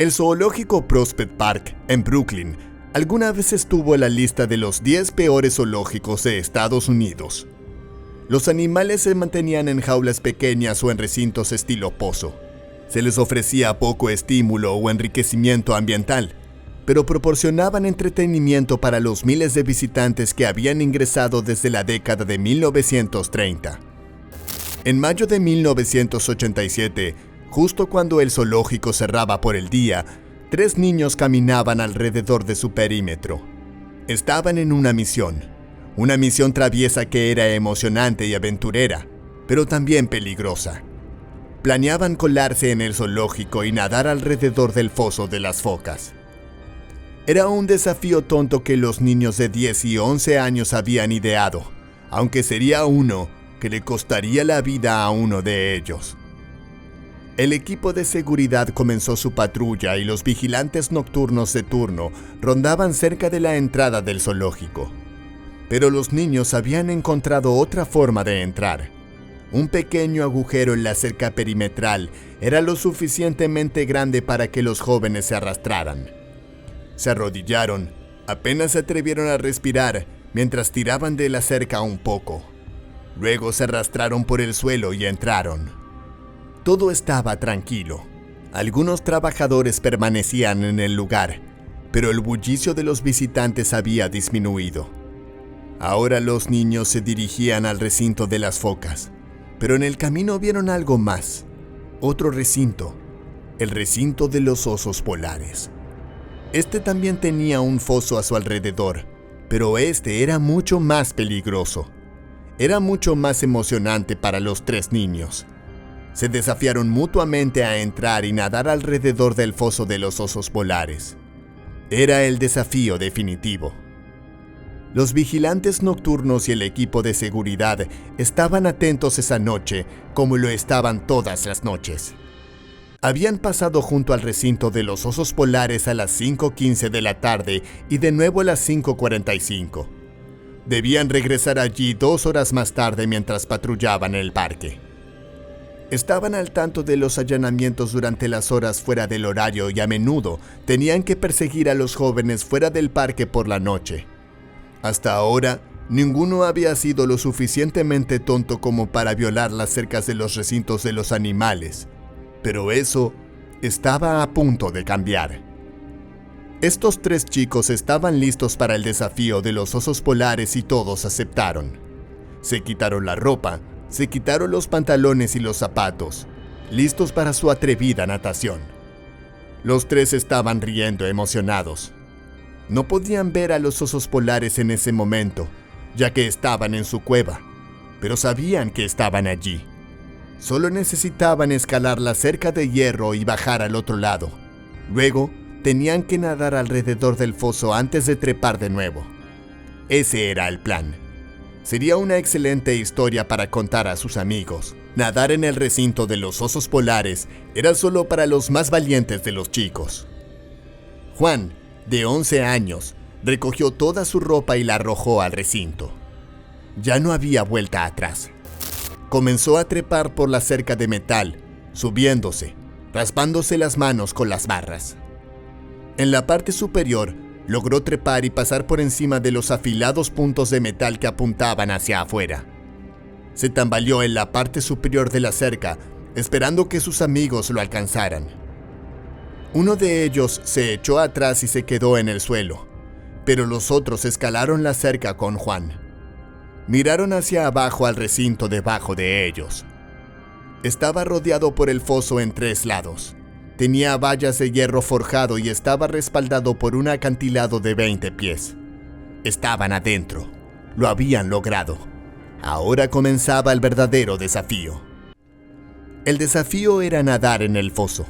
El zoológico Prospect Park, en Brooklyn, alguna vez estuvo en la lista de los 10 peores zoológicos de Estados Unidos. Los animales se mantenían en jaulas pequeñas o en recintos estilo pozo. Se les ofrecía poco estímulo o enriquecimiento ambiental, pero proporcionaban entretenimiento para los miles de visitantes que habían ingresado desde la década de 1930. En mayo de 1987, justo cuando el zoológico cerraba por el día, 3 niños caminaban alrededor de su perímetro. Estaban en una misión traviesa que era emocionante y aventurera, pero también peligrosa. Planeaban colarse en el zoológico y nadar alrededor del foso de las focas. Era un desafío tonto que los niños de 10 y 11 años habían ideado, aunque sería uno que le costaría la vida a uno de ellos. El equipo de seguridad comenzó su patrulla y los vigilantes nocturnos de turno rondaban cerca de la entrada del zoológico. Pero los niños habían encontrado otra forma de entrar. Un pequeño agujero en la cerca perimetral era lo suficientemente grande para que los jóvenes se arrastraran. Se arrodillaron, apenas se atrevieron a respirar mientras tiraban de la cerca un poco. Luego se arrastraron por el suelo y entraron. Todo estaba tranquilo. Algunos trabajadores permanecían en el lugar, pero el bullicio de los visitantes había disminuido. Ahora los niños se dirigían al recinto de las focas, pero en el camino vieron algo más. Otro recinto, el recinto de los osos polares. Este también tenía un foso a su alrededor, pero este era mucho más peligroso. Era mucho más emocionante para los 3 niños. Se desafiaron mutuamente a entrar y nadar alrededor del foso de los osos polares. Era el desafío definitivo. Los vigilantes nocturnos y el equipo de seguridad estaban atentos esa noche, como lo estaban todas las noches. Habían pasado junto al recinto de los osos polares a las 5:15 de la tarde y de nuevo a las 5:45. Debían regresar allí 2 horas más tarde mientras patrullaban el parque. Estaban al tanto de los allanamientos durante las horas fuera del horario y a menudo tenían que perseguir a los jóvenes fuera del parque por la noche. Hasta ahora, ninguno había sido lo suficientemente tonto como para violar las cercas de los recintos de los animales, pero eso estaba a punto de cambiar. Estos 3 chicos estaban listos para el desafío de los osos polares y todos aceptaron. Se quitaron la ropa, se quitaron los pantalones y los zapatos, listos para su atrevida natación. Los 3 estaban riendo emocionados. No podían ver a los osos polares en ese momento, ya que estaban en su cueva, pero sabían que estaban allí. Solo necesitaban escalar la cerca de hierro y bajar al otro lado. Luego, tenían que nadar alrededor del foso antes de trepar de nuevo. Ese era el plan. Sería una excelente historia para contar a sus amigos. Nadar en el recinto de los osos polares era solo para los más valientes de los chicos. Juan, de 11 años, recogió toda su ropa y la arrojó al recinto. Ya no había vuelta atrás. Comenzó a trepar por la cerca de metal, subiéndose, raspándose las manos con las barras. En la parte superior, logró trepar y pasar por encima de los afilados puntos de metal que apuntaban hacia afuera. Se tambaleó en la parte superior de la cerca, esperando que sus amigos lo alcanzaran. Uno de ellos se echó atrás y se quedó en el suelo, pero los otros escalaron la cerca con Juan. Miraron hacia abajo al recinto debajo de ellos. Estaba rodeado por el foso en 3 lados. Tenía vallas de hierro forjado y estaba respaldado por un acantilado de 20 pies. Estaban adentro. Lo habían logrado. Ahora comenzaba el verdadero desafío. El desafío era nadar en el foso.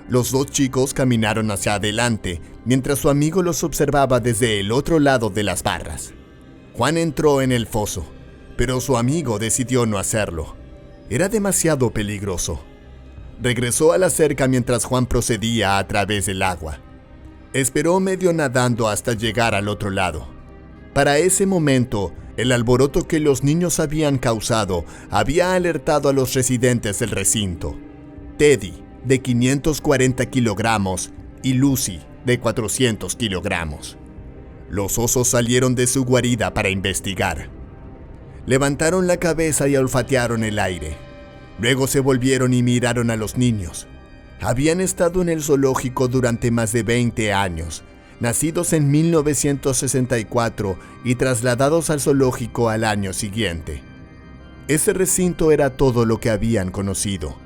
Los 2 chicos caminaron hacia adelante, mientras su amigo los observaba desde el otro lado de las barras. Juan entró en el foso, pero su amigo decidió no hacerlo. Era demasiado peligroso. Regresó a la cerca mientras Juan procedía a través del agua. Esperó medio nadando hasta llegar al otro lado. Para ese momento, el alboroto que los niños habían causado había alertado a los residentes del recinto. Teddy, de 540 kilogramos, y Lucy, de 400 kilogramos. Los osos salieron de su guarida para investigar. Levantaron la cabeza y olfatearon el aire. Luego se volvieron y miraron a los niños. Habían estado en el zoológico durante más de 20 años, nacidos en 1964 y trasladados al zoológico al año siguiente. Ese recinto era todo lo que habían conocido.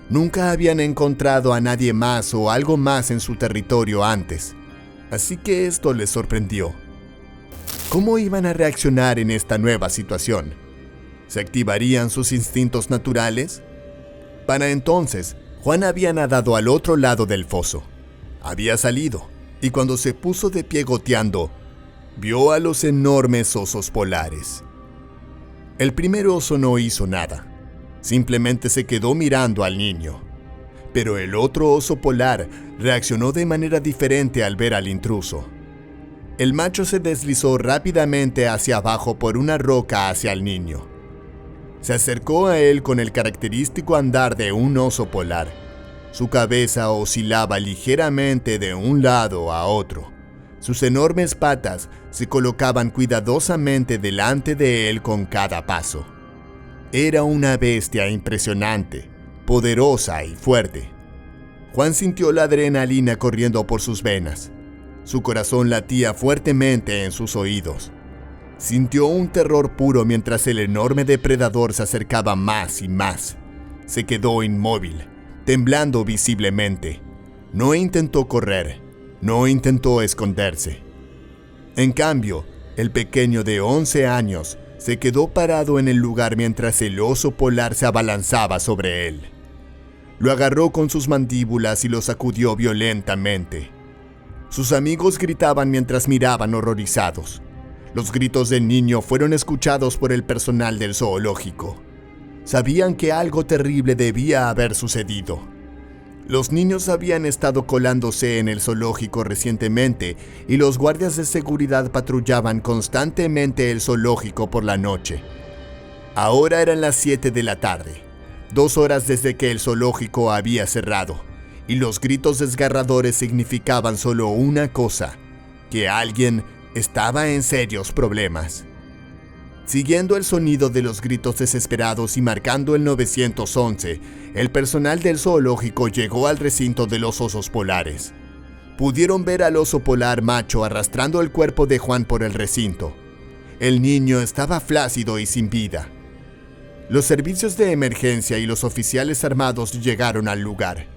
Nunca habían encontrado a nadie más o algo más en su territorio antes, así que esto les sorprendió. ¿Cómo iban a reaccionar en esta nueva situación? ¿Se activarían sus instintos naturales? Para entonces, Juan había nadado al otro lado del foso. Había salido, y cuando se puso de pie goteando, vio a los enormes osos polares. El primer oso no hizo nada, simplemente se quedó mirando al niño. Pero el otro oso polar reaccionó de manera diferente al ver al intruso. El macho se deslizó rápidamente hacia abajo por una roca hacia el niño. Se acercó a él con el característico andar de un oso polar. Su cabeza oscilaba ligeramente de un lado a otro. Sus enormes patas se colocaban cuidadosamente delante de él con cada paso. Era una bestia impresionante, poderosa y fuerte. Juan sintió la adrenalina corriendo por sus venas. Su corazón latía fuertemente en sus oídos. Sintió un terror puro mientras el enorme depredador se acercaba más y más. Se quedó inmóvil, temblando visiblemente. No intentó correr, no intentó esconderse. En cambio, el pequeño de 11 años se quedó parado en el lugar mientras el oso polar se abalanzaba sobre él. Lo agarró con sus mandíbulas y lo sacudió violentamente. Sus amigos gritaban mientras miraban horrorizados. Los gritos del niño fueron escuchados por el personal del zoológico. Sabían que algo terrible debía haber sucedido. Los niños habían estado colándose en el zoológico recientemente y los guardias de seguridad patrullaban constantemente el zoológico por la noche. Ahora eran las 7 de la tarde, 2 horas desde que el zoológico había cerrado, y los gritos desgarradores significaban solo una cosa: que alguien estaba en serios problemas. Siguiendo el sonido de los gritos desesperados y marcando el 911, el personal del zoológico llegó al recinto de los osos polares. Pudieron ver al oso polar macho arrastrando el cuerpo de Juan por el recinto. El niño estaba flácido y sin vida. Los servicios de emergencia y los oficiales armados llegaron al lugar.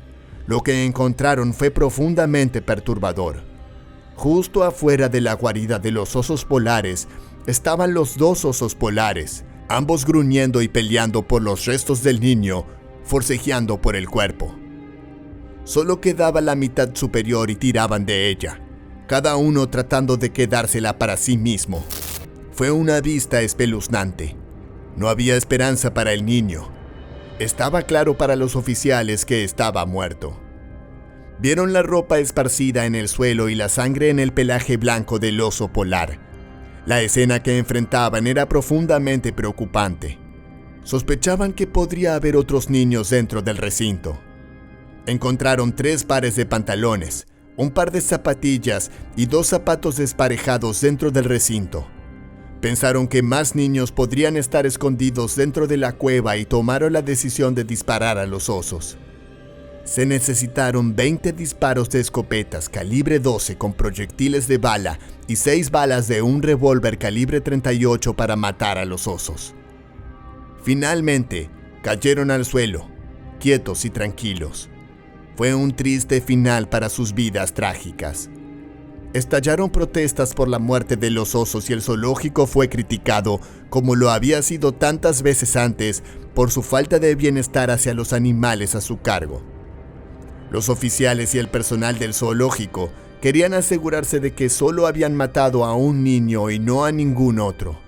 Lo que encontraron fue profundamente perturbador. Justo afuera de la guarida de los osos polares estaban los 2 osos polares, ambos gruñendo y peleando por los restos del niño, forcejeando por el cuerpo. Solo quedaba la mitad superior y tiraban de ella, cada uno tratando de quedársela para sí mismo. Fue una vista espeluznante. No había esperanza para el niño. Estaba claro para los oficiales que estaba muerto. Vieron la ropa esparcida en el suelo y la sangre en el pelaje blanco del oso polar. La escena que enfrentaban era profundamente preocupante. Sospechaban que podría haber otros niños dentro del recinto. Encontraron 3 pares de pantalones, un par de zapatillas y 2 zapatos desparejados dentro del recinto. Pensaron que más niños podrían estar escondidos dentro de la cueva y tomaron la decisión de disparar a los osos. Se necesitaron 20 disparos de escopetas calibre 12 con proyectiles de bala y 6 balas de un revólver calibre 38 para matar a los osos. Finalmente, cayeron al suelo, quietos y tranquilos. Fue un triste final para sus vidas trágicas. Estallaron protestas por la muerte de los osos y el zoológico fue criticado, como lo había sido tantas veces antes, por su falta de bienestar hacia los animales a su cargo. Los oficiales y el personal del zoológico querían asegurarse de que solo habían matado a un niño y no a ningún otro.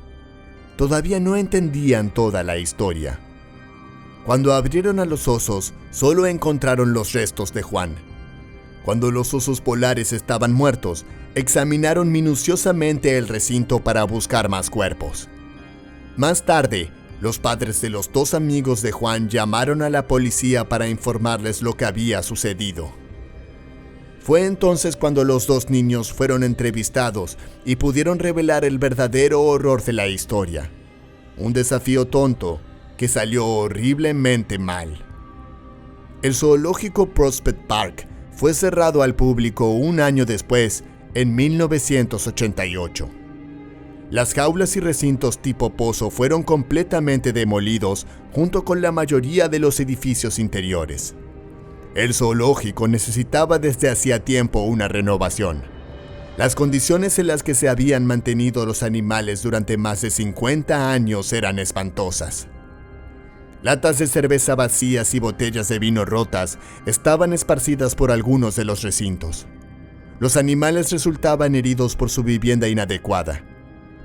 Todavía no entendían toda la historia. Cuando abrieron a los osos, solo encontraron los restos de Juan. Cuando los osos polares estaban muertos, examinaron minuciosamente el recinto para buscar más cuerpos. Más tarde, Los padres de los dos amigos de Juan llamaron a la policía para informarles lo que había sucedido. Fue entonces cuando los dos niños fueron entrevistados y pudieron revelar el verdadero horror de la historia. Un desafío tonto que salió horriblemente mal. El zoológico Prospect Park fue cerrado al público un año después, en 1988. Las jaulas y recintos tipo pozo fueron completamente demolidos junto con la mayoría de los edificios interiores. El zoológico necesitaba desde hacía tiempo una renovación. Las condiciones en las que se habían mantenido los animales durante más de 50 años eran espantosas. Latas de cerveza vacías y botellas de vino rotas estaban esparcidas por algunos de los recintos. Los animales resultaban heridos por su vivienda inadecuada.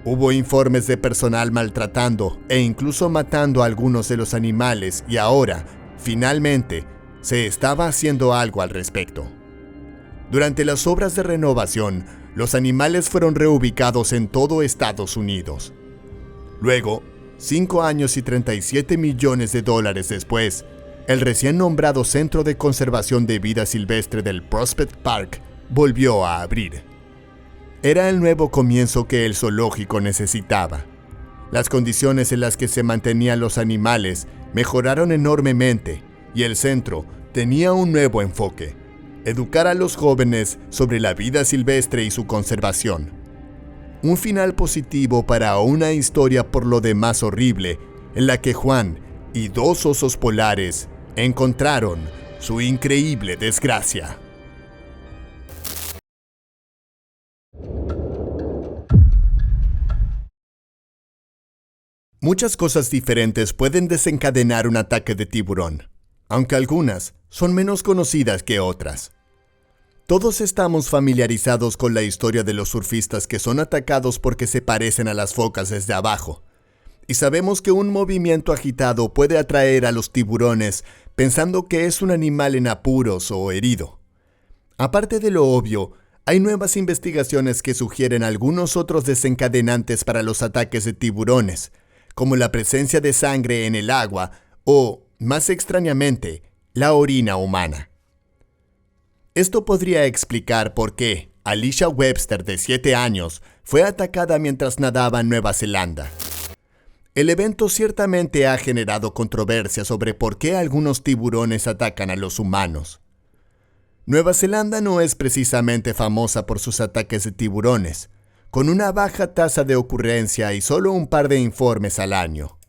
Hubo informes de personal maltratando e incluso matando a algunos de los animales y ahora, finalmente, se estaba haciendo algo al respecto. Durante las obras de renovación, los animales fueron reubicados en todo Estados Unidos. Luego, 5 años y $37 millones después, el recién nombrado Centro de Conservación de Vida Silvestre del Prospect Park volvió a abrir. Era el nuevo comienzo que el zoológico necesitaba. Las condiciones en las que se mantenían los animales mejoraron enormemente y el centro tenía un nuevo enfoque: educar a los jóvenes sobre la vida silvestre y su conservación. Un final positivo para una historia por lo demás horrible, en la que Juan y 2 osos polares encontraron su increíble desgracia. Muchas cosas diferentes pueden desencadenar un ataque de tiburón, aunque algunas son menos conocidas que otras. Todos estamos familiarizados con la historia de los surfistas que son atacados porque se parecen a las focas desde abajo, y sabemos que un movimiento agitado puede atraer a los tiburones pensando que es un animal en apuros o herido. Aparte de lo obvio, hay nuevas investigaciones que sugieren algunos otros desencadenantes para los ataques de tiburones, como la presencia de sangre en el agua o, más extrañamente, la orina humana. Esto podría explicar por qué Alicia Webster, de 7 años, fue atacada mientras nadaba en Nueva Zelanda. El evento ciertamente ha generado controversia sobre por qué algunos tiburones atacan a los humanos. Nueva Zelanda no es precisamente famosa por sus ataques de tiburones, con una baja tasa de ocurrencia y solo un par de informes al año.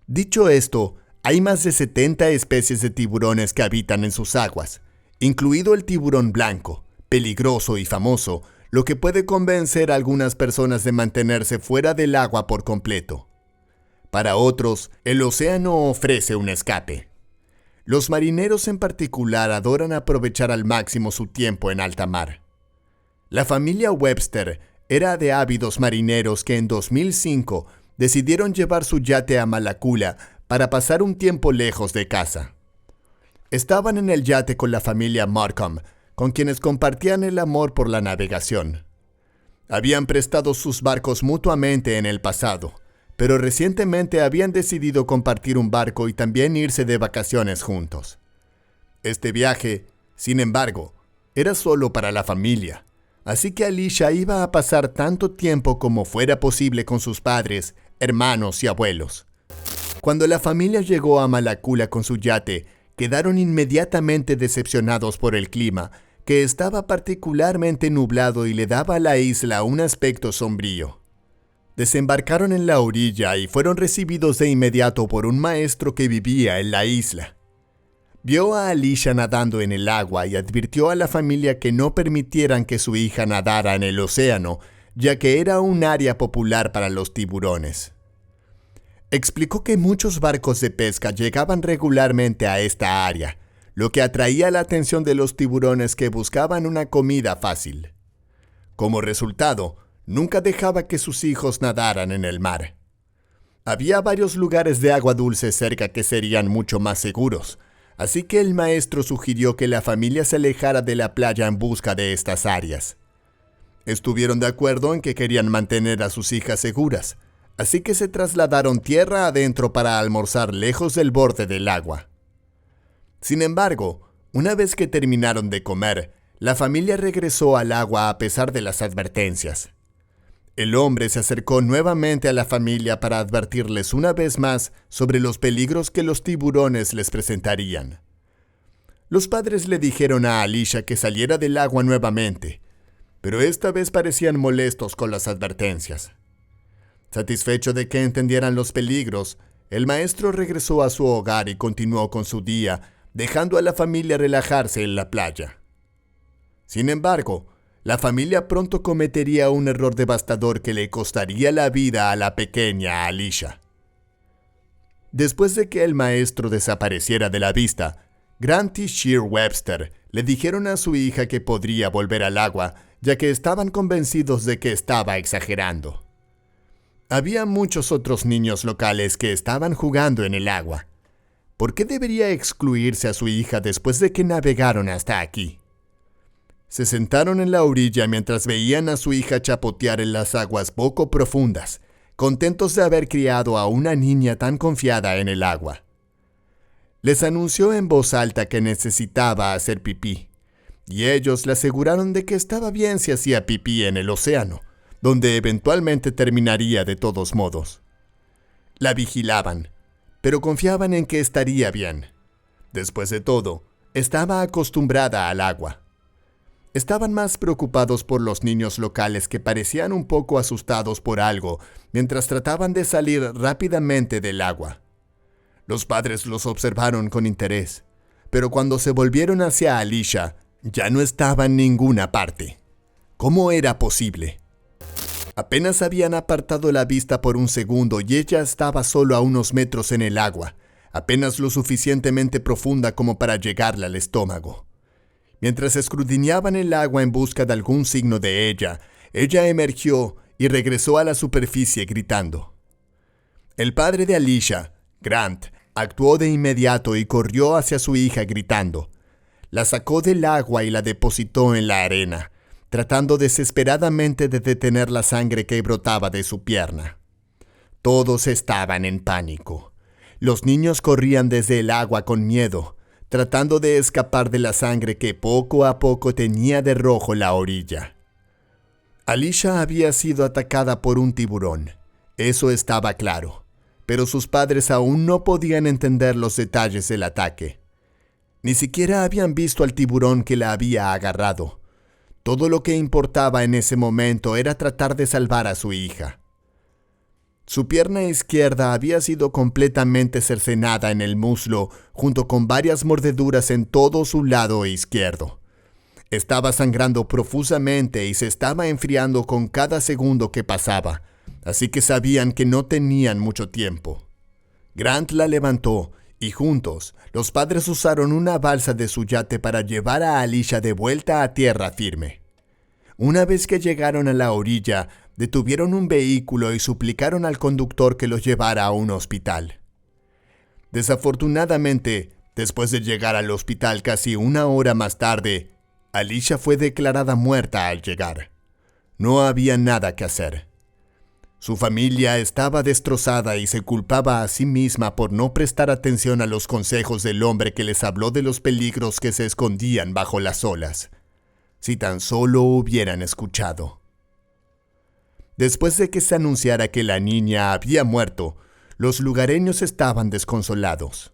Dicho esto, hay más de 70 especies de tiburones que habitan en sus aguas, incluido el tiburón blanco, peligroso y famoso, lo que puede convencer a algunas personas de mantenerse fuera del agua por completo. Para otros, el océano ofrece un escape. Los marineros en particular adoran aprovechar al máximo su tiempo en alta mar. La familia Webster era de ávidos marineros que en 2005 decidieron llevar su yate a Malakula para pasar un tiempo lejos de casa. Estaban en el yate con la familia Markham, con quienes compartían el amor por la navegación. Habían prestado sus barcos mutuamente en el pasado, pero recientemente habían decidido compartir un barco y también irse de vacaciones juntos. Este viaje, sin embargo, era solo para la familia, así que Alicia iba a pasar tanto tiempo como fuera posible con sus padres, hermanos y abuelos. Cuando la familia llegó a Malakula con su yate, quedaron inmediatamente decepcionados por el clima, que estaba particularmente nublado y le daba a la isla un aspecto sombrío. Desembarcaron en la orilla y fueron recibidos de inmediato por un maestro que vivía en la isla. Vio a Alicia nadando en el agua y advirtió a la familia que no permitieran que su hija nadara en el océano, ya que era un área popular para los tiburones. Explicó que muchos barcos de pesca llegaban regularmente a esta área, lo que atraía la atención de los tiburones que buscaban una comida fácil. Como resultado, nunca dejaba que sus hijos nadaran en el mar. Había varios lugares de agua dulce cerca que serían mucho más seguros, así que el maestro sugirió que la familia se alejara de la playa en busca de estas áreas. Estuvieron de acuerdo en que querían mantener a sus hijas seguras, así que se trasladaron tierra adentro para almorzar lejos del borde del agua. Sin embargo, una vez que terminaron de comer, la familia regresó al agua a pesar de las advertencias. El hombre se acercó nuevamente a la familia para advertirles una vez más sobre los peligros que los tiburones les presentarían. Los padres le dijeron a Alicia que saliera del agua nuevamente, pero esta vez parecían molestos con las advertencias. Satisfecho de que entendieran los peligros, el maestro regresó a su hogar y continuó con su día, dejando a la familia relajarse en la playa. Sin embargo, la familia pronto cometería un error devastador que le costaría la vida a la pequeña Alicia. Después de que el maestro desapareciera de la vista, Grant y Shear Webster le dijeron a su hija que podría volver al agua, ya que estaban convencidos de que estaba exagerando. Había muchos otros niños locales que estaban jugando en el agua. ¿Por qué debería excluirse a su hija después de que navegaron hasta aquí? Se sentaron en la orilla mientras veían a su hija chapotear en las aguas poco profundas, contentos de haber criado a una niña tan confiada en el agua. Les anunció en voz alta que necesitaba hacer pipí, y ellos le aseguraron de que estaba bien si hacía pipí en el océano, donde eventualmente terminaría de todos modos. La vigilaban, pero confiaban en que estaría bien. Después de todo, estaba acostumbrada al agua. Estaban más preocupados por los niños locales que parecían un poco asustados por algo mientras trataban de salir rápidamente del agua. Los padres los observaron con interés, pero cuando se volvieron hacia Alicia, ya no estaba en ninguna parte. ¿Cómo era posible? Apenas habían apartado la vista por un segundo y ella estaba solo a unos metros en el agua, apenas lo suficientemente profunda como para llegarle al estómago. Mientras escudriñaban el agua en busca de algún signo de ella emergió y regresó a la superficie gritando. El padre de Alicia, Grant, actuó de inmediato y corrió hacia su hija gritando. La sacó del agua y la depositó en la arena, tratando desesperadamente de detener la sangre que brotaba de su pierna. Todos estaban en pánico. Los niños corrían desde el agua con miedo, tratando de escapar de la sangre que poco a poco teñía de rojo la orilla. Alicia había sido atacada por un tiburón, eso estaba claro, pero sus padres aún no podían entender los detalles del ataque. Ni siquiera habían visto al tiburón que la había agarrado. Todo lo que importaba en ese momento era tratar de salvar a su hija. Su pierna izquierda había sido completamente cercenada en el muslo, junto con varias mordeduras en todo su lado izquierdo. Estaba sangrando profusamente y se estaba enfriando con cada segundo que pasaba, así que sabían que no tenían mucho tiempo. Grant la levantó y juntos, los padres usaron una balsa de su yate para llevar a Alicia de vuelta a tierra firme. Una vez que llegaron a la orilla, detuvieron un vehículo y suplicaron al conductor que los llevara a un hospital. Desafortunadamente, después de llegar al hospital casi una hora más tarde, Alicia fue declarada muerta al llegar. No había nada que hacer. Su familia estaba destrozada y se culpaba a sí misma por no prestar atención a los consejos del hombre que les habló de los peligros que se escondían bajo las olas. Si tan solo hubieran escuchado. Después de que se anunciara que la niña había muerto, los lugareños estaban desconsolados.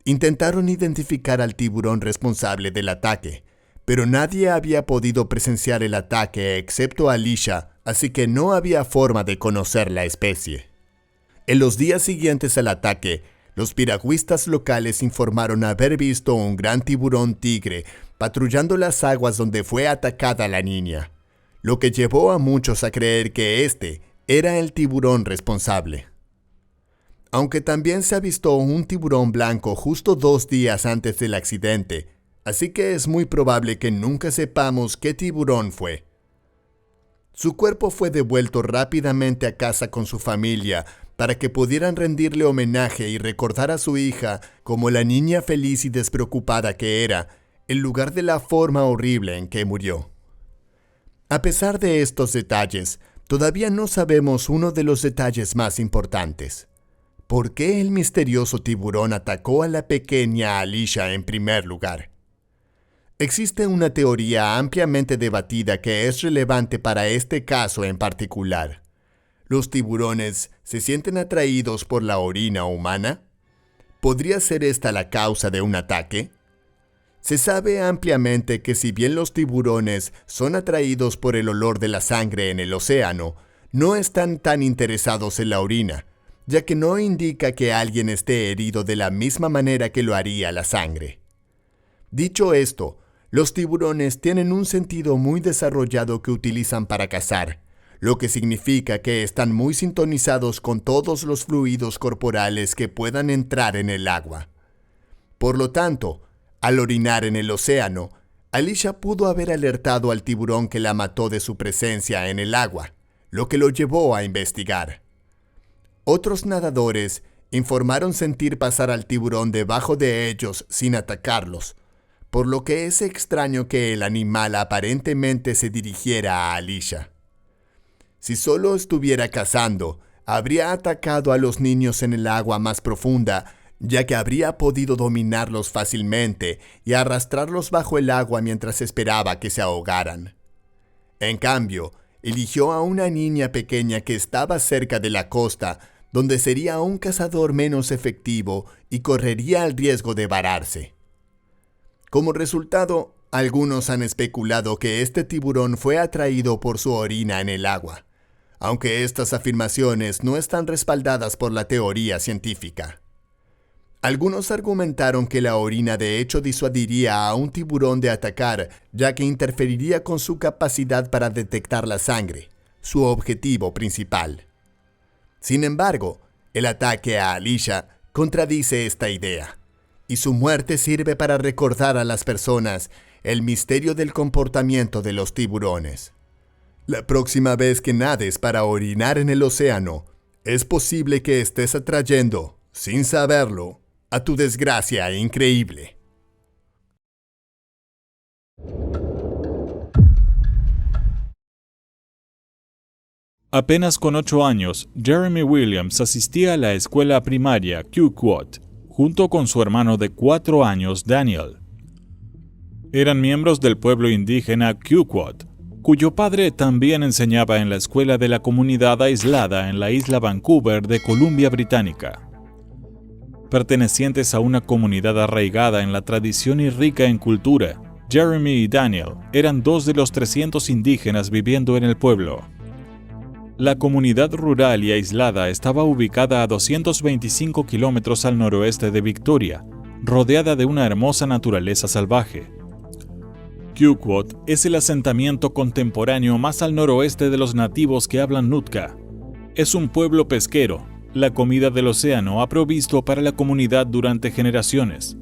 Intentaron identificar al tiburón responsable del ataque, pero nadie había podido presenciar el ataque excepto Alicia, así que no había forma de conocer la especie. En los días siguientes al ataque, los piragüistas locales informaron haber visto un gran tiburón tigre patrullando las aguas donde fue atacada la niña, lo que llevó a muchos a creer que este era el tiburón responsable. Aunque también se avistó un tiburón blanco justo 2 días antes del accidente, así que es muy probable que nunca sepamos qué tiburón fue. Su cuerpo fue devuelto rápidamente a casa con su familia para que pudieran rendirle homenaje y recordar a su hija como la niña feliz y despreocupada que era, en lugar de la forma horrible en que murió. A pesar de estos detalles, todavía no sabemos uno de los detalles más importantes. ¿Por qué el misterioso tiburón atacó a la pequeña Alicia en primer lugar? Existe una teoría ampliamente debatida que es relevante para este caso en particular. ¿Los tiburones se sienten atraídos por la orina humana? ¿Podría ser esta la causa de un ataque? Se sabe ampliamente que si bien los tiburones son atraídos por el olor de la sangre en el océano, no están tan interesados en la orina, ya que no indica que alguien esté herido de la misma manera que lo haría la sangre. Dicho esto, los tiburones tienen un sentido muy desarrollado que utilizan para cazar, lo que significa que están muy sintonizados con todos los fluidos corporales que puedan entrar en el agua. Por lo tanto, al orinar en el océano, Alicia pudo haber alertado al tiburón que la mató de su presencia en el agua, lo que lo llevó a investigar. Otros nadadores informaron sentir pasar al tiburón debajo de ellos sin atacarlos, por lo que es extraño que el animal aparentemente se dirigiera a Alicia. Si solo estuviera cazando, habría atacado a los niños en el agua más profunda, ya que habría podido dominarlos fácilmente y arrastrarlos bajo el agua mientras esperaba que se ahogaran. En cambio, eligió a una niña pequeña que estaba cerca de la costa, donde sería un cazador menos efectivo y correría el riesgo de vararse. Como resultado, algunos han especulado que este tiburón fue atraído por su orina en el agua, aunque estas afirmaciones no están respaldadas por la teoría científica. Algunos argumentaron que la orina de hecho disuadiría a un tiburón de atacar, ya que interferiría con su capacidad para detectar la sangre, su objetivo principal. Sin embargo, el ataque a Alicia contradice esta idea, y su muerte sirve para recordar a las personas el misterio del comportamiento de los tiburones. La próxima vez que nades para orinar en el océano, es posible que estés atrayendo, sin saberlo, a tu desgracia increíble. Apenas con 8 años, Jeremy Williams asistía a la escuela primaria Quogue, junto con su hermano de 4 años, Daniel. Eran miembros del pueblo indígena Quogue, cuyo padre también enseñaba en la escuela de la comunidad aislada en la isla Vancouver de Columbia Británica. Pertenecientes a una comunidad arraigada en la tradición y rica en cultura, Jeremy y Daniel eran 2 de los 300 indígenas viviendo en el pueblo. La comunidad rural y aislada estaba ubicada a 225 kilómetros al noroeste de Victoria, rodeada de una hermosa naturaleza salvaje. Quogue es el asentamiento contemporáneo más al noroeste de los nativos que hablan Nootka. Es un pueblo pesquero. La comida del océano ha provisto para la comunidad durante generaciones.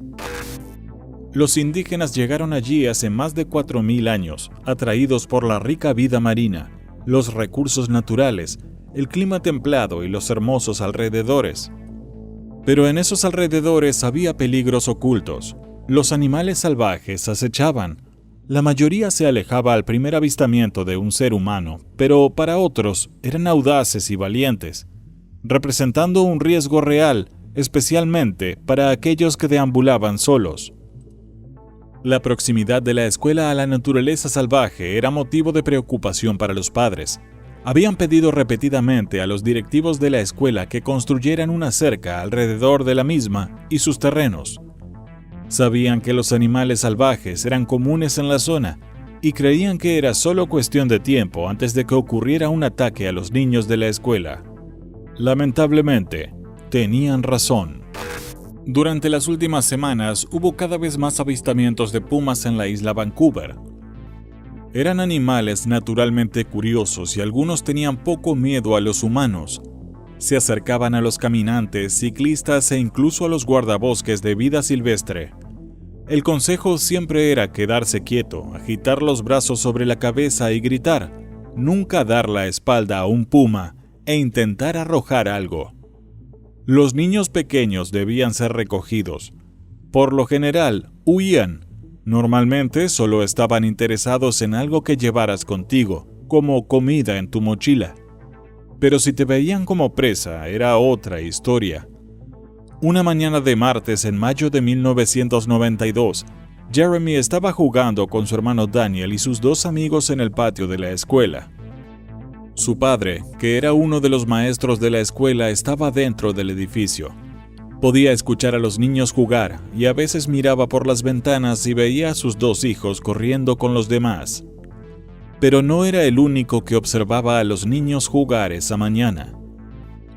Los indígenas llegaron allí hace más de 4.000 años, atraídos por la rica vida marina, los recursos naturales, el clima templado y los hermosos alrededores. Pero en esos alrededores había peligros ocultos. Los animales salvajes acechaban. La mayoría se alejaba al primer avistamiento de un ser humano, pero para otros eran audaces y valientes, representando un riesgo real, especialmente para aquellos que deambulaban solos. La proximidad de la escuela a la naturaleza salvaje era motivo de preocupación para los padres. Habían pedido repetidamente a los directivos de la escuela que construyeran una cerca alrededor de la misma y sus terrenos. Sabían que los animales salvajes eran comunes en la zona y creían que era solo cuestión de tiempo antes de que ocurriera un ataque a los niños de la escuela. Lamentablemente, tenían razón. Durante las últimas semanas hubo cada vez más avistamientos de pumas en la isla Vancouver. Eran animales naturalmente curiosos y algunos tenían poco miedo a los humanos. Se acercaban a los caminantes, ciclistas e incluso a los guardabosques de vida silvestre. El consejo siempre era quedarse quieto, agitar los brazos sobre la cabeza y gritar, nunca dar la espalda a un puma e intentar arrojar algo. Los niños pequeños debían ser recogidos. Por lo general, huían. Normalmente solo estaban interesados en algo que llevaras contigo, como comida en tu mochila. Pero si te veían como presa, era otra historia. Una mañana de martes en mayo de 1992, Jeremy estaba jugando con su hermano Daniel y sus dos amigos en el patio de la escuela. Su padre, que era uno de los maestros de la escuela, estaba dentro del edificio. Podía escuchar a los niños jugar y a veces miraba por las ventanas y veía a sus dos hijos corriendo con los demás. Pero no era el único que observaba a los niños jugar esa mañana.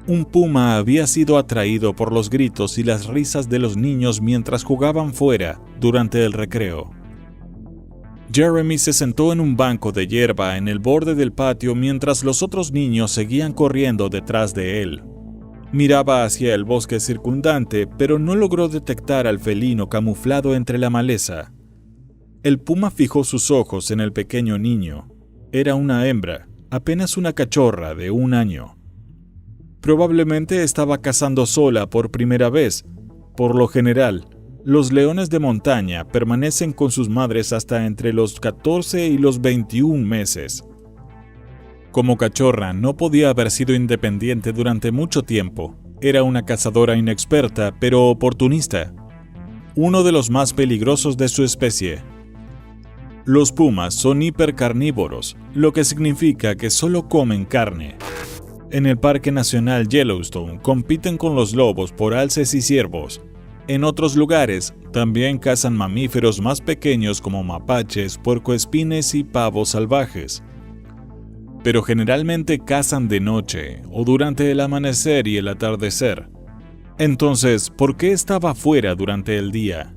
Un puma había sido atraído por los gritos y las risas de los niños mientras jugaban fuera durante el recreo. Jeremy se sentó en un banco de hierba en el borde del patio mientras los otros niños seguían corriendo detrás de él. Miraba hacia el bosque circundante, pero no logró detectar al felino camuflado entre la maleza. El puma fijó sus ojos en el pequeño niño. Era una hembra, apenas una cachorra de 1 año. Probablemente estaba cazando sola por primera vez. Por lo general, los leones de montaña permanecen con sus madres hasta entre los 14 y los 21 meses. Como cachorra, no podía haber sido independiente durante mucho tiempo. Era una cazadora inexperta, pero oportunista. Uno de los más peligrosos de su especie. Los pumas son hipercarnívoros, lo que significa que solo comen carne. En el Parque Nacional Yellowstone compiten con los lobos por alces y ciervos. En otros lugares también cazan mamíferos más pequeños como mapaches, puercoespines y pavos salvajes. Pero generalmente cazan de noche o durante el amanecer y el atardecer. Entonces, ¿por qué estaba fuera durante el día?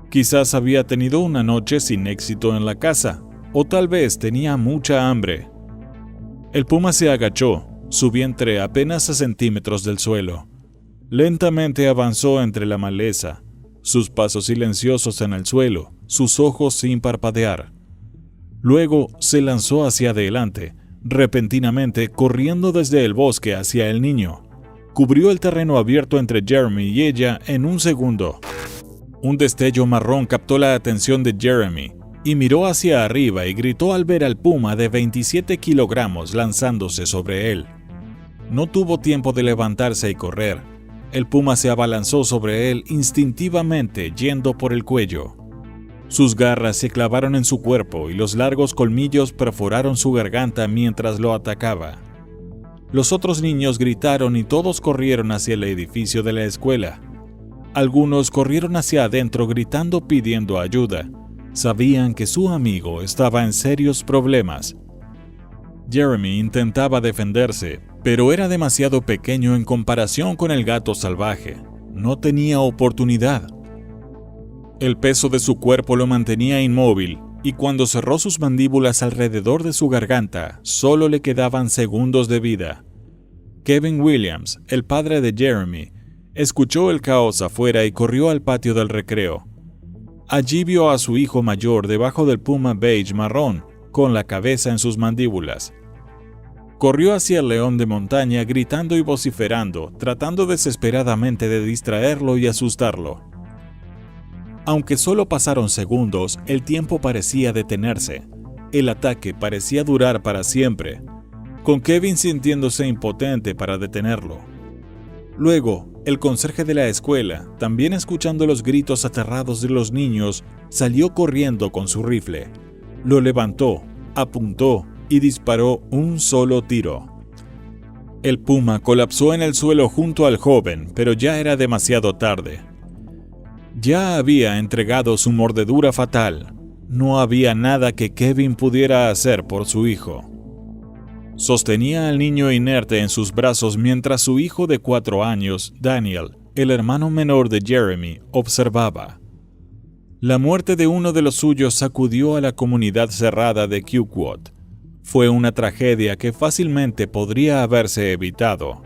Quizás había tenido una noche sin éxito en la caza, o tal vez tenía mucha hambre. El puma se agachó, su vientre apenas a centímetros del suelo. Lentamente avanzó entre la maleza, sus pasos silenciosos en el suelo, sus ojos sin parpadear. Luego se lanzó hacia adelante, repentinamente corriendo desde el bosque hacia el niño. Cubrió el terreno abierto entre Jeremy y ella en un segundo. Un destello marrón captó la atención de Jeremy y miró hacia arriba y gritó al ver al puma de 27 kilogramos lanzándose sobre él. No tuvo tiempo de levantarse y correr. El puma se abalanzó sobre él instintivamente, yendo por el cuello. Sus garras se clavaron en su cuerpo y los largos colmillos perforaron su garganta mientras lo atacaba. Los otros niños gritaron y todos corrieron hacia el edificio de la escuela. Algunos corrieron hacia adentro gritando pidiendo ayuda. Sabían que su amigo estaba en serios problemas. Jeremy intentaba defenderse, pero era demasiado pequeño en comparación con el gato salvaje. No tenía oportunidad. El peso de su cuerpo lo mantenía inmóvil, y cuando cerró sus mandíbulas alrededor de su garganta, solo le quedaban segundos de vida. Kevin Williams, el padre de Jeremy, escuchó el caos afuera y corrió al patio del recreo. Allí vio a su hijo mayor debajo del puma beige marrón, con la cabeza en sus mandíbulas. Corrió hacia el león de montaña gritando y vociferando, tratando desesperadamente de distraerlo y asustarlo. Aunque solo pasaron segundos, el tiempo parecía detenerse. El ataque parecía durar para siempre, con Kevin sintiéndose impotente para detenerlo. Luego, el conserje de la escuela, también escuchando los gritos aterrados de los niños, salió corriendo con su rifle. Lo levantó, apuntó y disparó un solo tiro. El puma colapsó en el suelo junto al joven, pero ya era demasiado tarde. Ya había entregado su mordedura fatal. No había nada que Kevin pudiera hacer por su hijo. Sostenía al niño inerte en sus brazos mientras su hijo de 4 años, Daniel, el hermano menor de Jeremy, observaba. La muerte de uno de los suyos sacudió a la comunidad cerrada de Quoit. Fue una tragedia que fácilmente podría haberse evitado.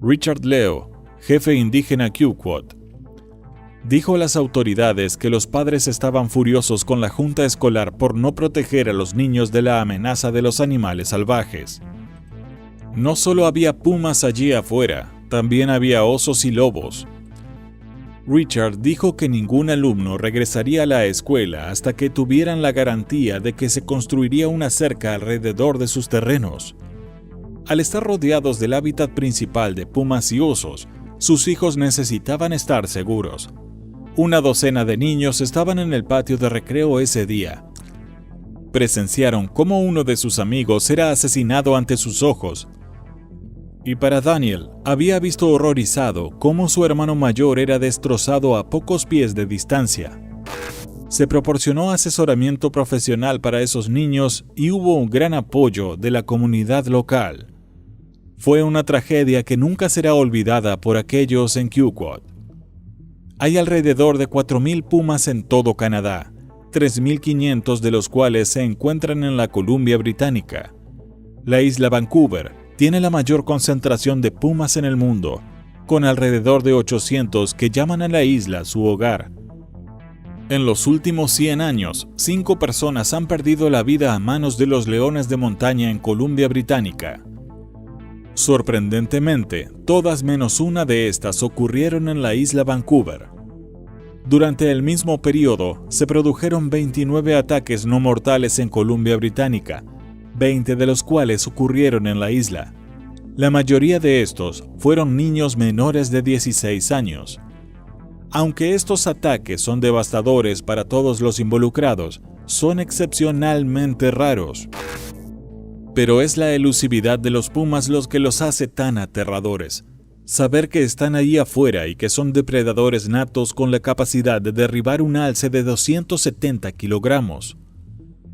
Richard Leo, jefe indígena Quoit, dijo a las autoridades que los padres estaban furiosos con la junta escolar por no proteger a los niños de la amenaza de los animales salvajes. No solo había pumas allí afuera, también había osos y lobos. Richard dijo que ningún alumno regresaría a la escuela hasta que tuvieran la garantía de que se construiría una cerca alrededor de sus terrenos. Al estar rodeados del hábitat principal de pumas y osos, sus hijos necesitaban estar seguros. Una docena de niños estaban en el patio de recreo ese día. Presenciaron cómo uno de sus amigos era asesinado ante sus ojos. Y para Daniel, había visto horrorizado cómo su hermano mayor era destrozado a pocos pies de distancia. Se proporcionó asesoramiento profesional para esos niños y hubo un gran apoyo de la comunidad local. Fue una tragedia que nunca será olvidada por aquellos en Quogue. Hay alrededor de 4.000 pumas en todo Canadá, 3.500 de los cuales se encuentran en la Columbia Británica. La isla Vancouver tiene la mayor concentración de pumas en el mundo, con alrededor de 800 que llaman a la isla su hogar. En los últimos 100 años, 5 personas han perdido la vida a manos de los leones de montaña en Columbia Británica. Sorprendentemente, todas menos una de estas ocurrieron en la isla Vancouver. Durante el mismo periodo, se produjeron 29 ataques no mortales en Columbia Británica, 20 de los cuales ocurrieron en la isla. La mayoría de estos fueron niños menores de 16 años. Aunque estos ataques son devastadores para todos los involucrados, son excepcionalmente raros. Pero es la elusividad de los pumas los que los hace tan aterradores. Saber que están ahí afuera y que son depredadores natos con la capacidad de derribar un alce de 270 kilogramos.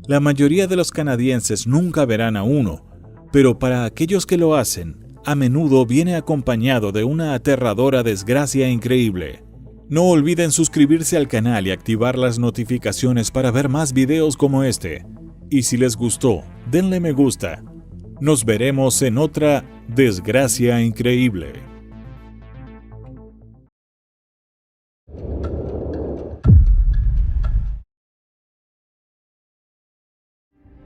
La mayoría de los canadienses nunca verán a uno, pero para aquellos que lo hacen, a menudo viene acompañado de una aterradora desgracia increíble. No olviden suscribirse al canal y activar las notificaciones para ver más videos como este. Y si les gustó, denle me gusta. Nos veremos en otra desgracia increíble.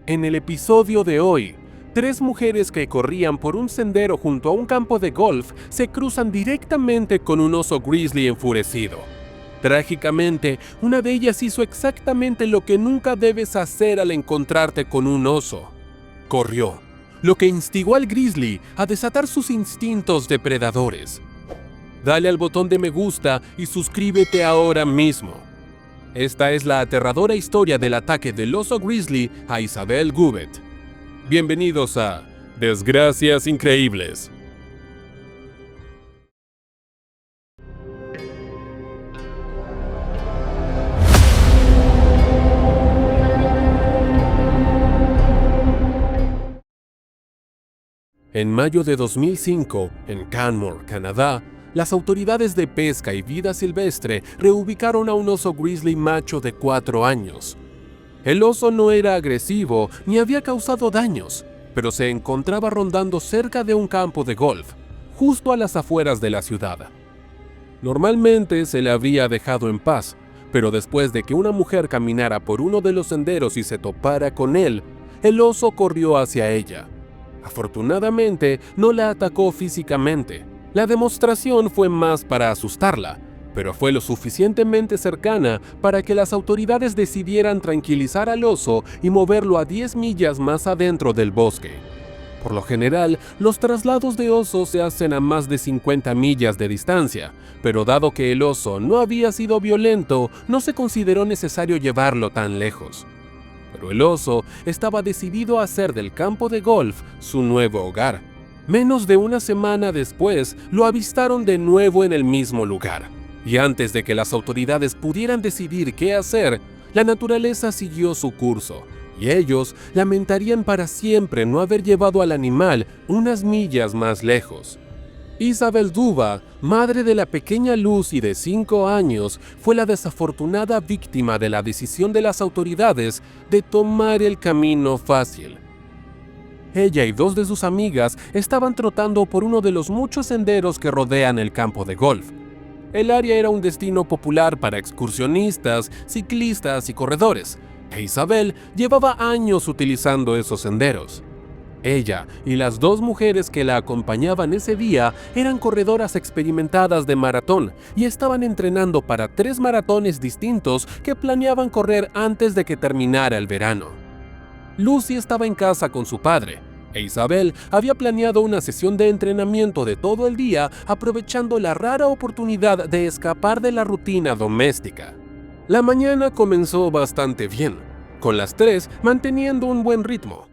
En el episodio de hoy, 3 mujeres que corrían por un sendero junto a un campo de golf se cruzan directamente con un oso grizzly enfurecido. Trágicamente, una de ellas hizo exactamente lo que nunca debes hacer al encontrarte con un oso. Corrió, lo que instigó al grizzly a desatar sus instintos depredadores. Dale al botón de me gusta y suscríbete ahora mismo. Esta es la aterradora historia del ataque del oso grizzly a Isabelle Goubet. Bienvenidos a Desgracias Increíbles. En mayo de 2005, en Canmore, Canadá, las autoridades de pesca y vida silvestre reubicaron a un oso grizzly macho de 4 años. El oso no era agresivo ni había causado daños, pero se encontraba rondando cerca de un campo de golf, justo a las afueras de la ciudad. Normalmente se le habría dejado en paz, pero después de que una mujer caminara por uno de los senderos y se topara con él, el oso corrió hacia ella. Afortunadamente, no la atacó físicamente. La demostración fue más para asustarla, pero fue lo suficientemente cercana para que las autoridades decidieran tranquilizar al oso y moverlo a 10 millas más adentro del bosque. Por lo general, los traslados de osos se hacen a más de 50 millas de distancia, pero dado que el oso no había sido violento, no se consideró necesario llevarlo tan lejos. Pero el oso estaba decidido a hacer del campo de golf su nuevo hogar. Menos de una semana después, lo avistaron de nuevo en el mismo lugar. Y antes de que las autoridades pudieran decidir qué hacer, la naturaleza siguió su curso, y ellos lamentarían para siempre no haber llevado al animal unas millas más lejos. Isabelle Duba, madre de la pequeña Lucy de 5 años, fue la desafortunada víctima de la decisión de las autoridades de tomar el camino fácil. Ella y 2 de sus amigas estaban trotando por uno de los muchos senderos que rodean el campo de golf. El área era un destino popular para excursionistas, ciclistas y corredores, e Isabelle llevaba años utilizando esos senderos. Ella y las 2 mujeres que la acompañaban ese día eran corredoras experimentadas de maratón y estaban entrenando para 3 maratones distintos que planeaban correr antes de que terminara el verano. Lucy estaba en casa con su padre, e Isabel había planeado una sesión de entrenamiento de todo el día, aprovechando la rara oportunidad de escapar de la rutina doméstica. La mañana comenzó bastante bien, con las 3 manteniendo un buen ritmo.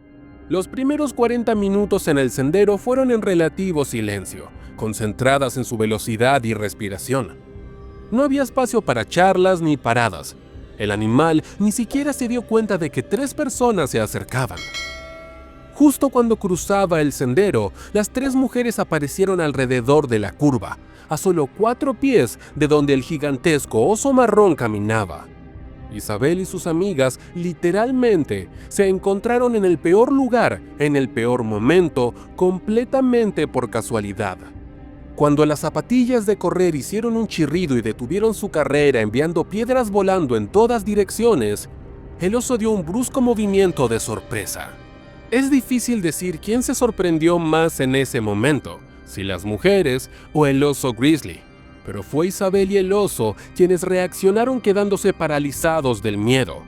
Los primeros 40 minutos en el sendero fueron en relativo silencio, concentradas en su velocidad y respiración. No había espacio para charlas ni paradas. El animal ni siquiera se dio cuenta de que 3 personas se acercaban. Justo cuando cruzaba el sendero, las 3 mujeres aparecieron alrededor de la curva, a solo 4 pies de donde el gigantesco oso marrón caminaba. Isabel y sus amigas literalmente se encontraron en el peor lugar, en el peor momento, completamente por casualidad. Cuando las zapatillas de correr hicieron un chirrido y detuvieron su carrera enviando piedras volando en todas direcciones, el oso dio un brusco movimiento de sorpresa. Es difícil decir quién se sorprendió más en ese momento, si las mujeres o el oso grizzly, pero fue Isabel y el oso quienes reaccionaron quedándose paralizados del miedo.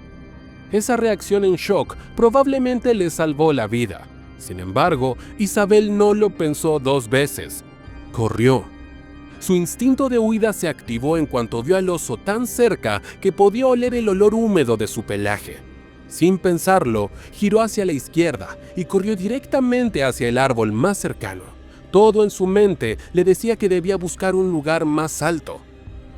Esa reacción en shock probablemente les salvó la vida. Sin embargo, Isabel no lo pensó 2 veces. Corrió. Su instinto de huida se activó en cuanto vio al oso tan cerca que podía oler el olor húmedo de su pelaje. Sin pensarlo, giró hacia la izquierda y corrió directamente hacia el árbol más cercano. Todo en su mente le decía que debía buscar un lugar más alto.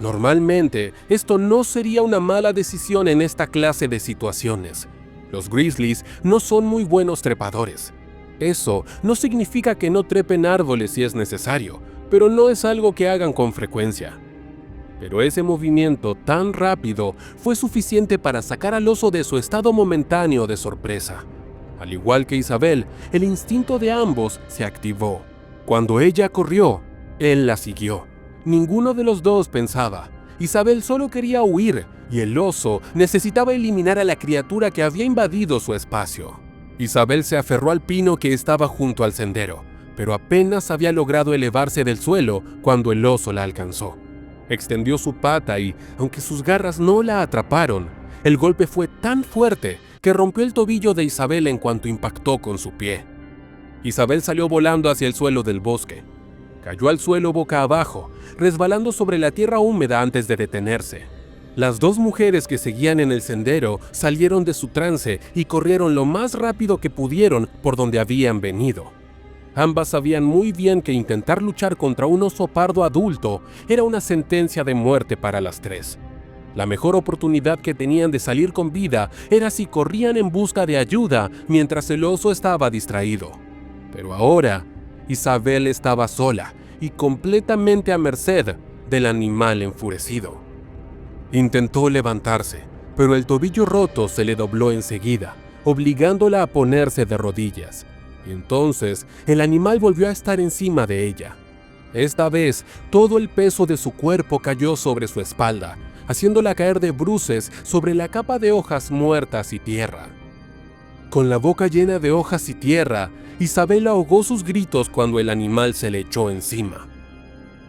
Normalmente, esto no sería una mala decisión en esta clase de situaciones. Los grizzlies no son muy buenos trepadores. Eso no significa que no trepen árboles si es necesario, pero no es algo que hagan con frecuencia. Pero ese movimiento tan rápido fue suficiente para sacar al oso de su estado momentáneo de sorpresa. Al igual que Isabel, el instinto de ambos se activó. Cuando ella corrió, él la siguió. Ninguno de los dos pensaba. Isabel solo quería huir y el oso necesitaba eliminar a la criatura que había invadido su espacio. Isabel se aferró al pino que estaba junto al sendero, pero apenas había logrado elevarse del suelo cuando el oso la alcanzó. Extendió su pata y, aunque sus garras no la atraparon, el golpe fue tan fuerte que rompió el tobillo de Isabel en cuanto impactó con su pie. Isabel salió volando hacia el suelo del bosque. Cayó al suelo boca abajo, resbalando sobre la tierra húmeda antes de detenerse. Las 2 mujeres que seguían en el sendero salieron de su trance y corrieron lo más rápido que pudieron por donde habían venido. Ambas sabían muy bien que intentar luchar contra un oso pardo adulto era una sentencia de muerte para las 3. La mejor oportunidad que tenían de salir con vida era si corrían en busca de ayuda mientras el oso estaba distraído. Pero ahora, Isabel estaba sola y completamente a merced del animal enfurecido. Intentó levantarse, pero el tobillo roto se le dobló enseguida, obligándola a ponerse de rodillas. Y entonces, el animal volvió a estar encima de ella. Esta vez, todo el peso de su cuerpo cayó sobre su espalda, haciéndola caer de bruces sobre la capa de hojas muertas y tierra. Con la boca llena de hojas y tierra, Isabel ahogó sus gritos cuando el animal se le echó encima.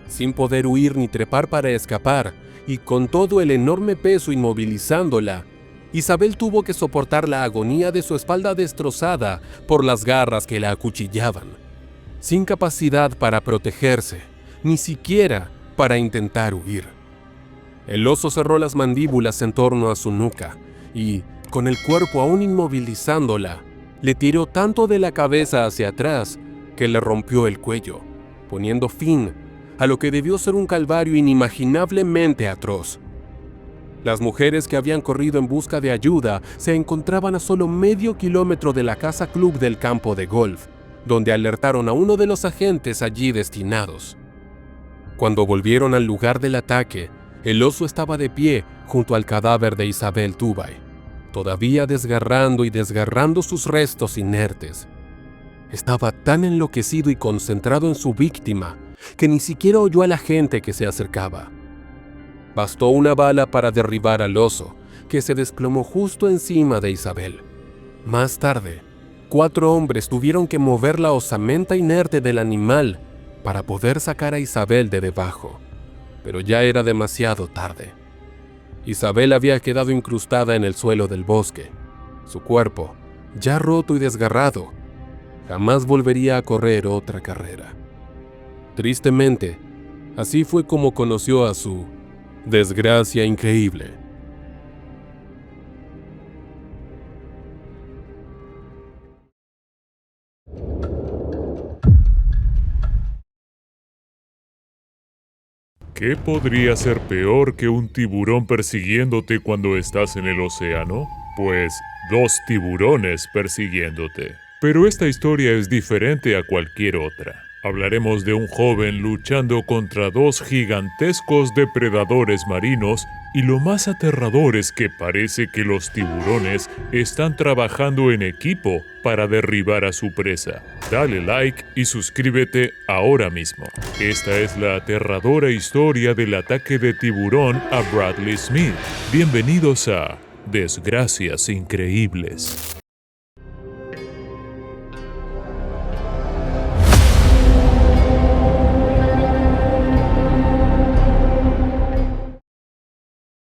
Sin poder huir ni trepar para escapar, y con todo el enorme peso inmovilizándola, Isabel tuvo que soportar la agonía de su espalda destrozada por las garras que la acuchillaban, sin capacidad para protegerse, ni siquiera para intentar huir. El oso cerró las mandíbulas en torno a su nuca y, con el cuerpo aún inmovilizándola, le tiró tanto de la cabeza hacia atrás que le rompió el cuello, poniendo fin a lo que debió ser un calvario inimaginablemente atroz. Las mujeres que habían corrido en busca de ayuda se encontraban a solo medio kilómetro de la casa club del campo de golf, donde alertaron a uno de los agentes allí destinados. Cuando volvieron al lugar del ataque, el oso estaba de pie junto al cadáver de Isabel Tubay, todavía desgarrando y desgarrando sus restos inertes. Estaba tan enloquecido y concentrado en su víctima que ni siquiera oyó a la gente que se acercaba. Bastó una bala para derribar al oso, que se desplomó justo encima de Isabel. Más tarde, 4 hombres tuvieron que mover la osamenta inerte del animal para poder sacar a Isabel de debajo, pero ya era demasiado tarde. Isabel había quedado incrustada en el suelo del bosque. Su cuerpo, ya roto y desgarrado, jamás volvería a correr otra carrera. Tristemente, así fue como conoció a su desgracia increíble. ¿Qué podría ser peor que un tiburón persiguiéndote cuando estás en el océano? Pues 2 tiburones persiguiéndote. Pero esta historia es diferente a cualquier otra. Hablaremos de un joven luchando contra 2 gigantescos depredadores marinos y lo más aterrador es que parece que los tiburones están trabajando en equipo para derribar a su presa. Dale like y suscríbete ahora mismo. Esta es la aterradora historia del ataque de tiburón a Bradley Smith. Bienvenidos a Desgracias Increíbles.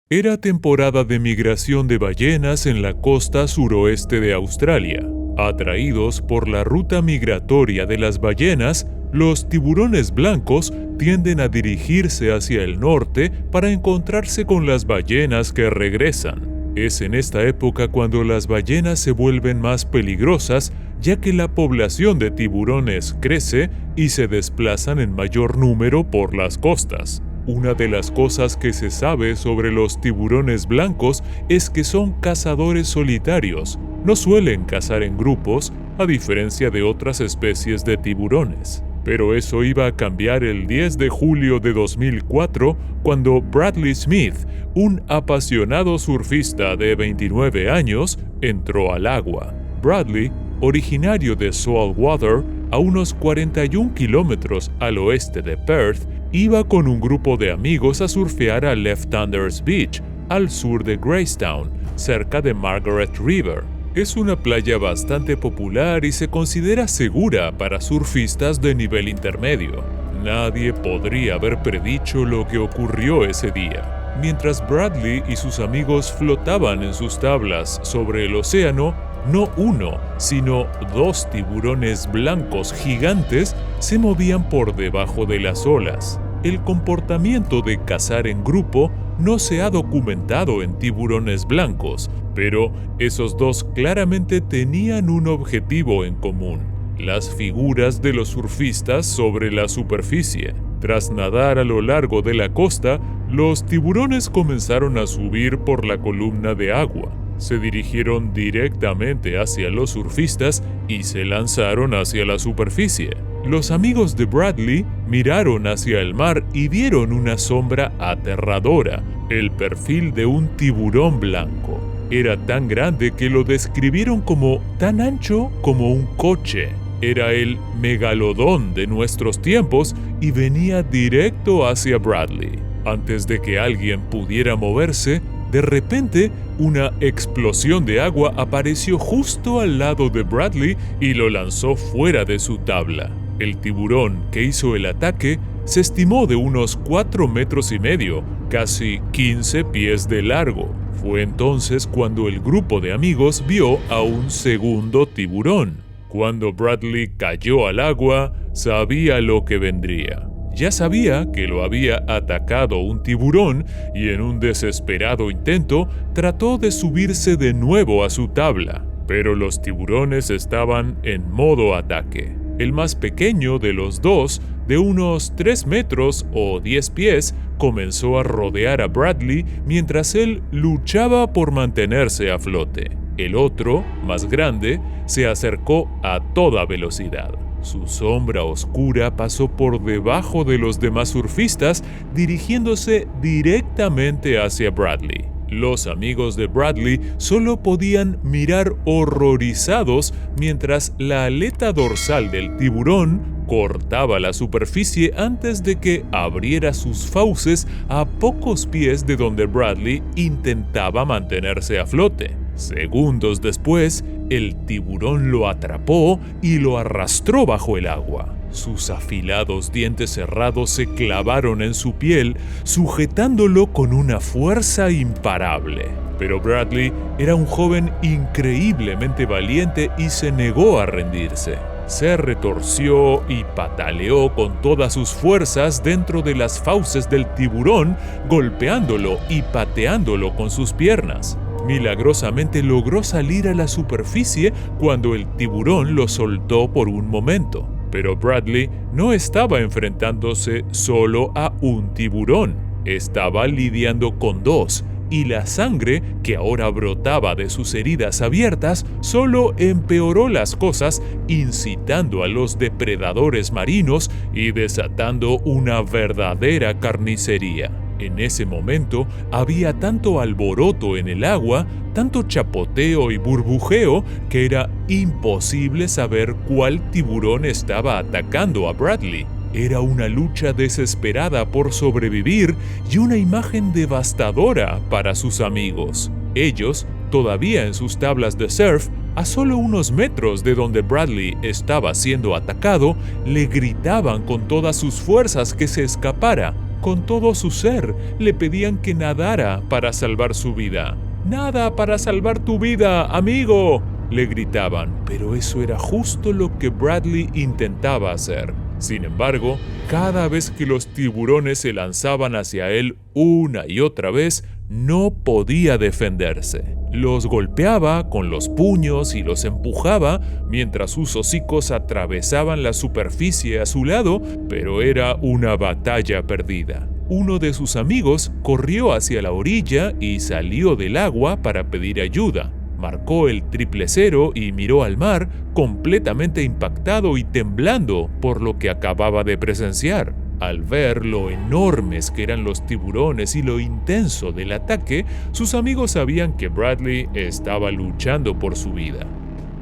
Era temporada de migración de ballenas en la costa suroeste de Australia. Atraídos por la ruta migratoria de las ballenas, los tiburones blancos tienden a dirigirse hacia el norte para encontrarse con las ballenas que regresan. Es en esta época cuando las ballenas se vuelven más peligrosas, ya que la población de tiburones crece y se desplazan en mayor número por las costas. Una de las cosas que se sabe sobre los tiburones blancos es que son cazadores solitarios. No suelen cazar en grupos, a diferencia de otras especies de tiburones. Pero eso iba a cambiar el 10 de julio de 2004, cuando Bradley Smith, un apasionado surfista de 29 años, entró al agua. Bradley, originario de Saltwater, a unos 41 kilómetros al oeste de Perth, iba con un grupo de amigos a surfear a Left Thunders Beach, al sur de Greystown, cerca de Margaret River. Es una playa bastante popular y se considera segura para surfistas de nivel intermedio. Nadie podría haber predicho lo que ocurrió ese día. Mientras Bradley y sus amigos flotaban en sus tablas sobre el océano, no uno, sino 2 tiburones blancos gigantes se movían por debajo de las olas. El comportamiento de cazar en grupo no se ha documentado en tiburones blancos, pero esos 2 claramente tenían un objetivo en común: las figuras de los surfistas sobre la superficie. Tras nadar a lo largo de la costa, los tiburones comenzaron a subir por la columna de agua. Se dirigieron directamente hacia los surfistas y se lanzaron hacia la superficie. Los amigos de Bradley miraron hacia el mar y vieron una sombra aterradora, el perfil de un tiburón blanco. Era tan grande que lo describieron como tan ancho como un coche. Era el megalodón de nuestros tiempos y venía directo hacia Bradley. Antes de que alguien pudiera moverse, de repente, una explosión de agua apareció justo al lado de Bradley y lo lanzó fuera de su tabla. El tiburón que hizo el ataque se estimó de unos 4,5 metros, casi 15 pies de largo. Fue entonces cuando el grupo de amigos vio a un segundo tiburón. Cuando Bradley cayó al agua, sabía lo que vendría. Ya sabía que lo había atacado un tiburón y en un desesperado intento trató de subirse de nuevo a su tabla, pero los tiburones estaban en modo ataque. El más pequeño de los 2, de unos 3 metros o 10 pies, comenzó a rodear a Bradley mientras él luchaba por mantenerse a flote. El otro, más grande, se acercó a toda velocidad. Su sombra oscura pasó por debajo de los demás surfistas, dirigiéndose directamente hacia Bradley. Los amigos de Bradley solo podían mirar horrorizados mientras la aleta dorsal del tiburón cortaba la superficie antes de que abriera sus fauces a pocos pies de donde Bradley intentaba mantenerse a flote. Segundos después, el tiburón lo atrapó y lo arrastró bajo el agua. Sus afilados dientes cerrados se clavaron en su piel, sujetándolo con una fuerza imparable. Pero Bradley era un joven increíblemente valiente y se negó a rendirse. Se retorció y pataleó con todas sus fuerzas dentro de las fauces del tiburón, golpeándolo y pateándolo con sus piernas. Milagrosamente logró salir a la superficie cuando el tiburón lo soltó por un momento. Pero Bradley no estaba enfrentándose solo a un tiburón, estaba lidiando con dos, y la sangre que ahora brotaba de sus heridas abiertas solo empeoró las cosas, incitando a los depredadores marinos y desatando una verdadera carnicería. En ese momento había tanto alboroto en el agua, tanto chapoteo y burbujeo, que era imposible saber cuál tiburón estaba atacando a Bradley. Era una lucha desesperada por sobrevivir y una imagen devastadora para sus amigos. Ellos, todavía en sus tablas de surf, a solo unos metros de donde Bradley estaba siendo atacado, le gritaban con todas sus fuerzas que se escapara. Con todo su ser, le pedían que nadara para salvar su vida. «¡Nada para salvar tu vida, amigo!», le gritaban, pero eso era justo lo que Bradley intentaba hacer. Sin embargo, cada vez que los tiburones se lanzaban hacia él una y otra vez, no podía defenderse. Los golpeaba con los puños y los empujaba mientras sus hocicos atravesaban la superficie a su lado, pero era una batalla perdida. Uno de sus amigos corrió hacia la orilla y salió del agua para pedir ayuda. Marcó el 000 y miró al mar, completamente impactado y temblando por lo que acababa de presenciar. Al ver lo enormes que eran los tiburones y lo intenso del ataque, sus amigos sabían que Bradley estaba luchando por su vida.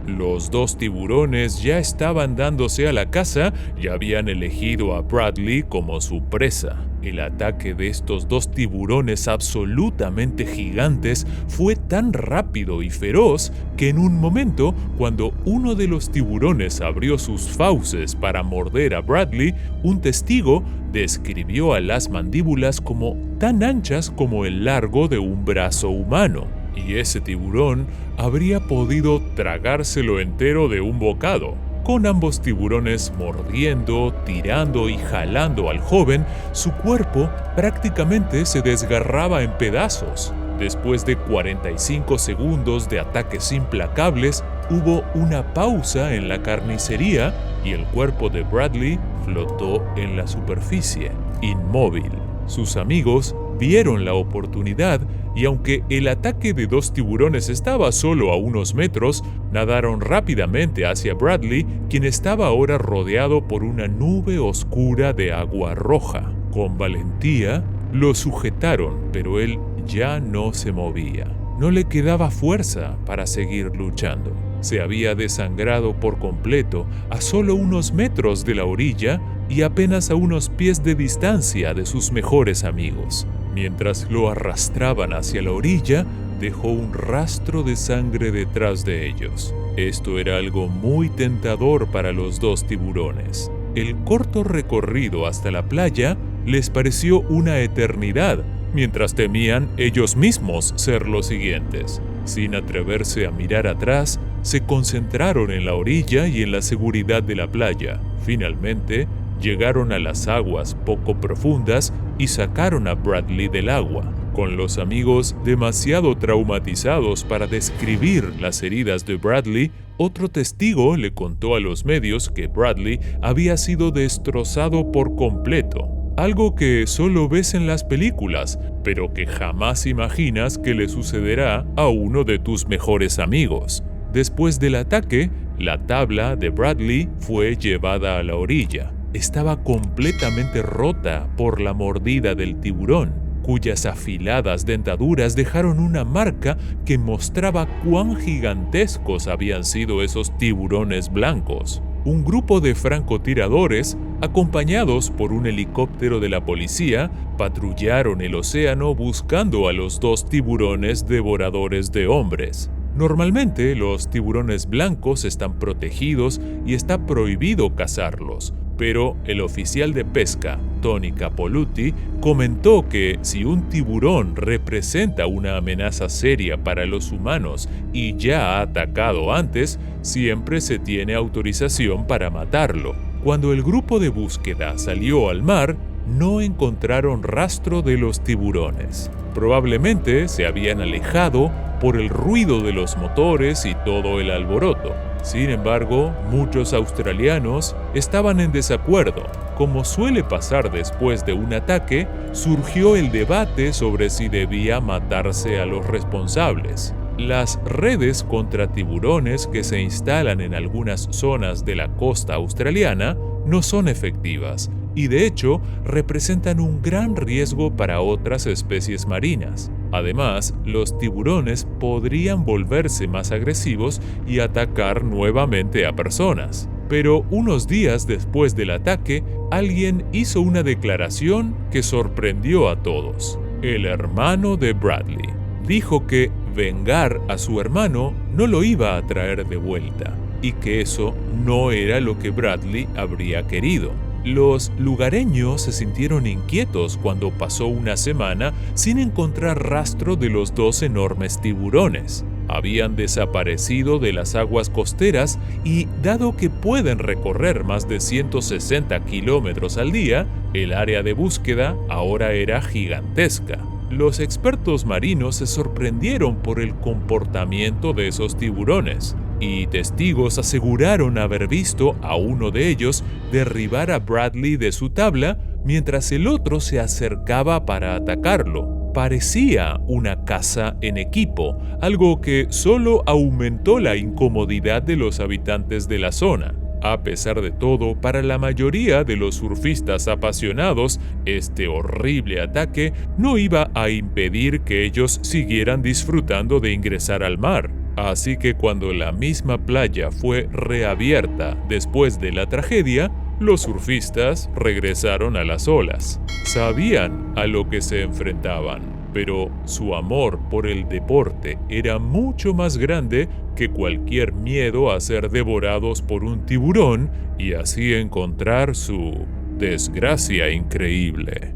Los dos tiburones ya estaban dándose a la caza y habían elegido a Bradley como su presa. El ataque de estos dos tiburones absolutamente gigantes fue tan rápido y feroz que en un momento, cuando uno de los tiburones abrió sus fauces para morder a Bradley, un testigo describió a las mandíbulas como tan anchas como el largo de un brazo humano. Y ese tiburón habría podido tragárselo entero de un bocado. Con ambos tiburones mordiendo, tirando y jalando al joven, su cuerpo prácticamente se desgarraba en pedazos. Después de 45 segundos de ataques implacables, hubo una pausa en la carnicería y el cuerpo de Bradley flotó en la superficie, inmóvil. Sus amigos vieron la oportunidad y aunque el ataque de dos tiburones estaba solo a unos metros, nadaron rápidamente hacia Bradley, quien estaba ahora rodeado por una nube oscura de agua roja. Con valentía, lo sujetaron, pero él ya no se movía. No le quedaba fuerza para seguir luchando. Se había desangrado por completo a solo unos metros de la orilla y apenas a unos pies de distancia de sus mejores amigos. Mientras lo arrastraban hacia la orilla, dejó un rastro de sangre detrás de ellos. Esto era algo muy tentador para los dos tiburones. El corto recorrido hasta la playa les pareció una eternidad, mientras temían ellos mismos ser los siguientes. Sin atreverse a mirar atrás, se concentraron en la orilla y en la seguridad de la playa. Finalmente, llegaron a las aguas poco profundas y sacaron a Bradley del agua. Con los amigos demasiado traumatizados para describir las heridas de Bradley, otro testigo le contó a los medios que Bradley había sido destrozado por completo. Algo que solo ves en las películas, pero que jamás imaginas que le sucederá a uno de tus mejores amigos. Después del ataque, la tabla de Bradley fue llevada a la orilla. Estaba completamente rota por la mordida del tiburón, cuyas afiladas dentaduras dejaron una marca que mostraba cuán gigantescos habían sido esos tiburones blancos. Un grupo de francotiradores, acompañados por un helicóptero de la policía, patrullaron el océano buscando a los dos tiburones devoradores de hombres. Normalmente los tiburones blancos están protegidos y está prohibido cazarlos, pero el oficial de pesca, Tony Capoluti, comentó que si un tiburón representa una amenaza seria para los humanos y ya ha atacado antes, siempre se tiene autorización para matarlo. Cuando el grupo de búsqueda salió al mar, no encontraron rastro de los tiburones. Probablemente se habían alejado por el ruido de los motores y todo el alboroto. Sin embargo, muchos australianos estaban en desacuerdo. Como suele pasar después de un ataque, surgió el debate sobre si debía matarse a los responsables. Las redes contra tiburones que se instalan en algunas zonas de la costa australiana no son efectivas y de hecho representan un gran riesgo para otras especies marinas. Además, los tiburones podrían volverse más agresivos y atacar nuevamente a personas. Pero unos días después del ataque, alguien hizo una declaración que sorprendió a todos. El hermano de Bradley dijo que vengar a su hermano no lo iba a traer de vuelta y que eso no era lo que Bradley habría querido. Los lugareños se sintieron inquietos cuando pasó una semana sin encontrar rastro de los dos enormes tiburones. Habían desaparecido de las aguas costeras y, dado que pueden recorrer más de 160 kilómetros al día, el área de búsqueda ahora era gigantesca. Los expertos marinos se sorprendieron por el comportamiento de esos tiburones, y testigos aseguraron haber visto a uno de ellos derribar a Bradley de su tabla mientras el otro se acercaba para atacarlo. Parecía una caza en equipo, algo que solo aumentó la incomodidad de los habitantes de la zona. A pesar de todo, para la mayoría de los surfistas apasionados, este horrible ataque no iba a impedir que ellos siguieran disfrutando de ingresar al mar. Así que cuando la misma playa fue reabierta después de la tragedia, los surfistas regresaron a las olas. Sabían a lo que se enfrentaban, pero su amor por el deporte era mucho más grande que cualquier miedo a ser devorados por un tiburón y así encontrar su desgracia increíble.